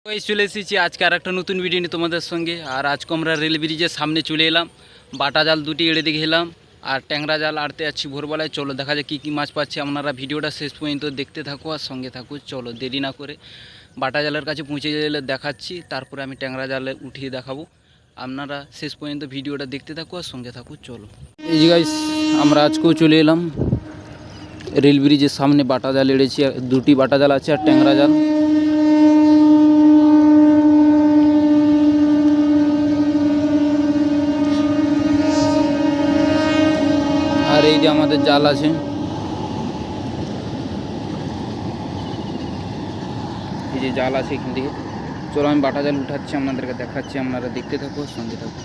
ওই চলে এসেছি আজকে আর একটা নতুন ভিডিও নিয়ে তোমাদের সঙ্গে। আর আজকে আমরা রেল ব্রিজের সামনে চলে এলাম, বাটা জাল দুটি এড়ে দেখে এলাম আর ট্যাংরা জাল আড়তে যাচ্ছি ভোরবেলায়। চলো দেখা যায় কী কী মাছ পাচ্ছি, আপনারা ভিডিওটা শেষ পর্যন্ত দেখতে থাকো আর সঙ্গে থাকো। চলো দেরি না করে বাটা জালের কাছে পৌঁছে গেলে দেখাচ্ছি, তারপরে আমি ট্যাংরা জালে উঠিয়ে দেখাবো। আপনারা শেষ পর্যন্ত ভিডিওটা দেখতে থাকো আর সঙ্গে থাকো। চলো এই যে গাইস, আমরা আজকেও চলে এলাম রেল ব্রিজের সামনে। বাটা জাল এড়েছি, দুটি বাটা জাল আছে আর ট্যাংরা জাল। আর এই যে আমাদের জাল আছে, এই যে জাল আছে এখান থেকে। চলো আমি বাটা জাল উঠাচ্ছি, আপনাদেরকে দেখাচ্ছি, আপনারা দেখতে থাকো সঙ্গে থাকো।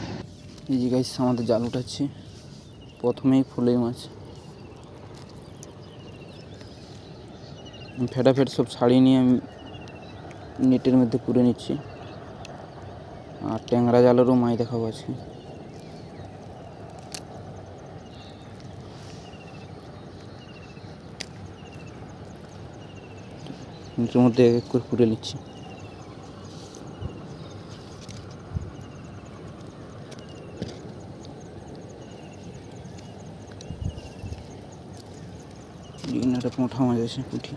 এই যে গাইস আমাদের জাল উঠাচ্ছি, প্রথমেই ফুলেই মাছ। ফেটাফেট সব ছাড়িয়ে নিয়ে আমি নেটের মধ্যে পুরে নিচ্ছি। আর ট্যাংরা জালেরও মাছ দেখাবো আজকে। নেটের মধ্যে এক এক করে পুরে নিচ্ছি। একটা পোঁঠা মাছ আছে, পুঁটি।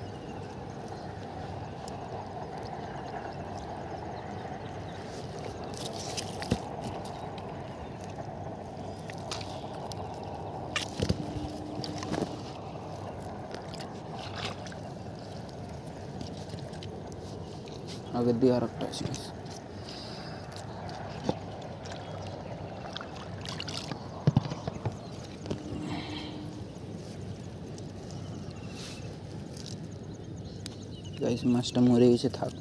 আগের দিয়ে আর একটা আছে। গাইস মাছটা মরে গেছে, থাক।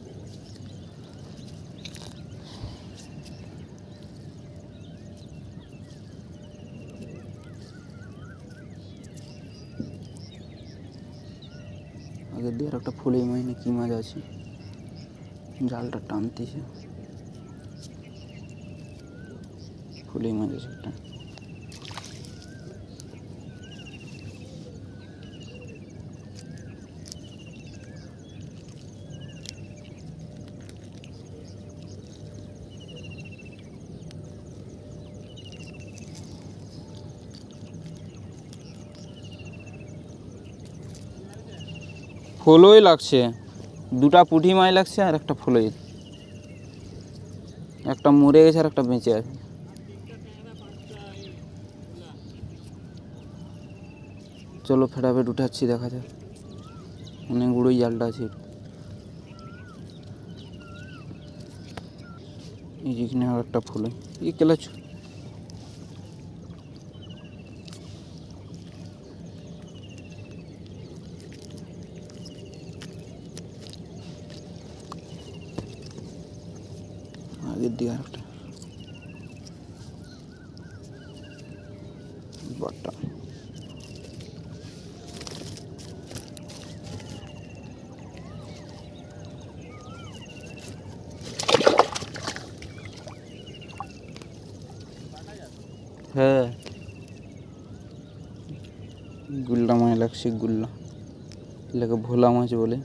আগের দিয়ে আর একটা ফুলেই মাছ না কি মাছ আছে, জালটা টানতেছে। ফুলেই মাছ আছে একটা। ফুলই লাগছে, দুটা পুঁটি মাছ লাগছে আর একটা ফুলই। একটা মরে গেছে আর একটা বেঁচে আছে। চলো ফেটাফেট উঠাচ্ছি, দেখা যাক। অনেক বড়ই জালটা আছে। এই যেখানে আর একটা ফুলই, এই কেলাচ। আগের দিকে আর একটা বাটা। হ্যাঁ গুল্লা মাছ লাগছে, গুল্লা এলাকা ভোলা মাছ বলে।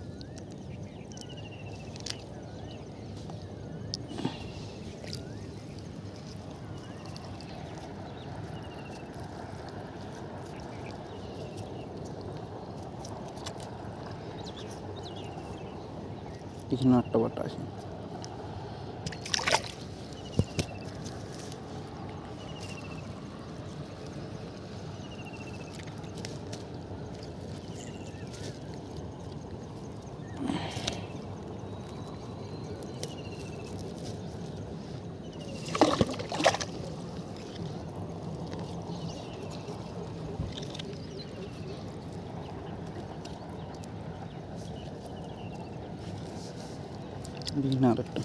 এখানে একটা বাটা আছে। আর একটা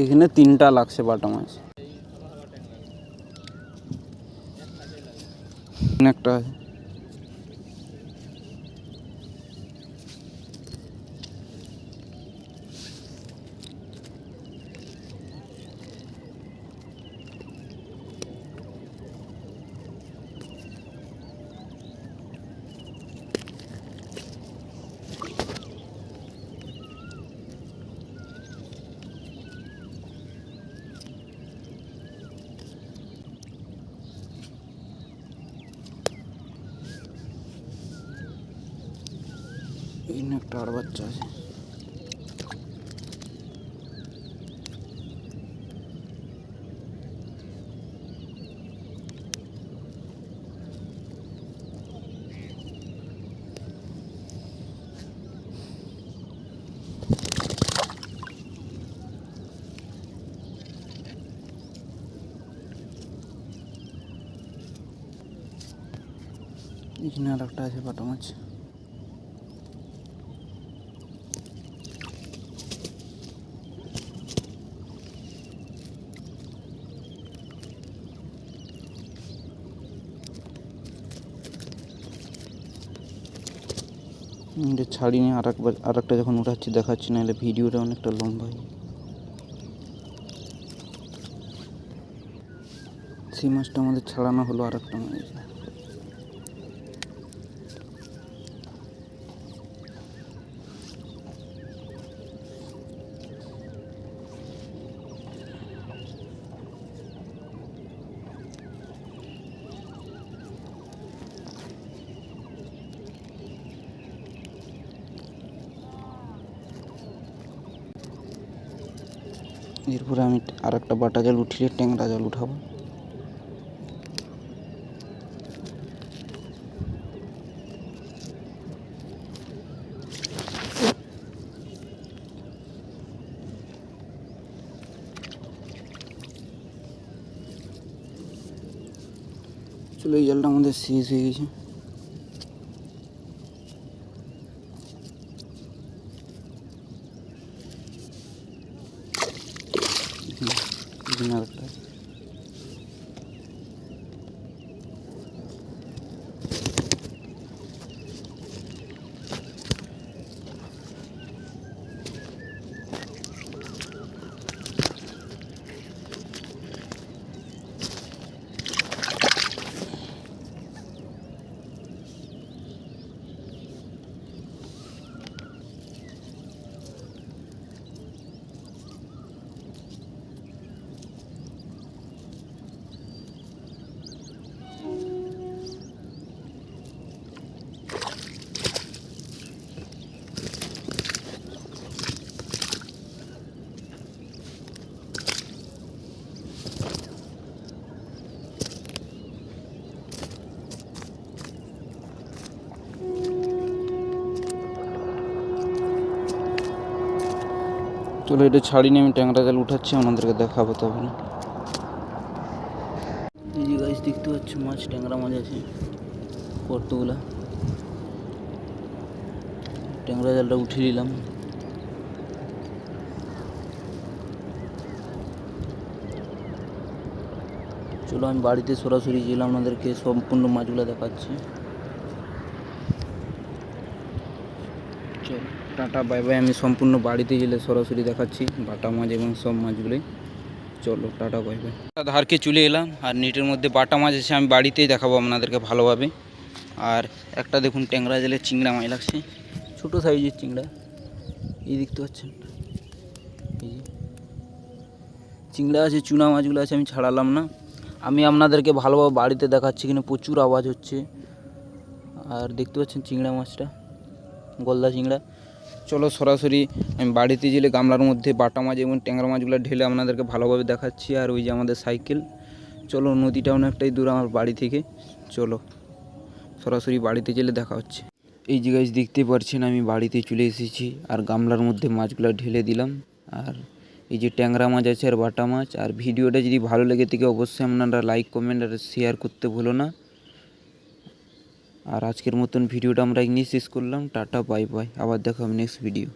এখানে তিনটা লাগছে বাটা মাছ। একটা একটা আর বাচ্চা আছে। এখানে আর একটা আছে বাটা মাছ। ছাড়িনি, আর একটা যখন উঠাচ্ছি দেখাচ্ছি, নাহলে ভিডিওটা অনেকটা লম্বা হয়। সেই মাছটা আমাদের ছাড়ানো হলো, আর একটা মাছ। এরপরে আমি আর একটা বাটা জাল উঠিয়ে ট্যাংরা জাল উঠাবো। চলো, এই জালটা আমাদের শেষ হয়ে গেছে। আরেকটা চলো, এটা ছাড়িনি, আমি ট্যাংরা জাল উঠাচ্ছি, আমাদেরকে দেখাবো তখন। এই যে গাছ দেখতে পাচ্ছ, মাছ, ট্যাংরা মাছ আছে কতগুলা। ট্যাংরা জালটা উঠিয়ে নিলাম। চলো, আমি বাড়িতে সরাসরি গেলাম, আপনাদেরকে সম্পূর্ণ মাছগুলো দেখাচ্ছি। চলো, টাটা বাই বাই। আমি সম্পূর্ণ বাড়িতে গেলে সরাসরি দেখাচ্ছি বাটা মাছ এবং সব মাছগুলোই। চলো, টাটা বাই বাই। ধারকে চলে এলাম, আর নেটের মধ্যে বাটা মাছ এসে আমি বাড়িতেই দেখাবো আপনাদেরকে ভালোভাবে। আর একটা দেখুন, ট্যাংরা জালে চিংড়া মাছ লাগছে, ছোটো সাইজের চিংড়া। এই দেখতে পাচ্ছেন, এই যে চিংড়া আছে, চুনা মাছগুলো আছে, আমি ছাড়ালাম না। আমি আপনাদেরকে ভালোভাবে বাড়িতে দেখাচ্ছি, কিন্তু প্রচুর আওয়াজ হচ্ছে। আর দেখতে পাচ্ছেন চিংড়া মাছটা, গলদা চিংড়া। চলো, সরাসরি আমি বাড়িতে গেলে গামলার মধ্যে বাটা মাছ এবং ট্যাংরা মাছগুলো ঢেলে আপনাদেরকে ভালোভাবে দেখাচ্ছি। আর ওই যে আমাদের সাইকেল। চলো, নদীটা অনেকটাই দূর আমার বাড়ি থেকে। চলো, সরাসরি বাড়িতে গেলে দেখা হচ্ছে। এই যে গাছ দেখতে পাচ্ছেন, আমি বাড়িতে চলে এসেছি, আর গামলার মধ্যে মাছগুলো ঢেলে দিলাম। আর এই যে ট্যাংরা মাছ আছে আর বাটা মাছ। আর ভিডিওটা যদি ভালো লেগে থাকে অবশ্যই আপনারা লাইক, কমেন্ট আর শেয়ার করতে ভুলো না। আর আজকের মতন ভিডিওটা আমরা এখানেই শেষ করলাম। টাটা বাই বাই, আবার দেখা হবে নেক্সট ভিডিও।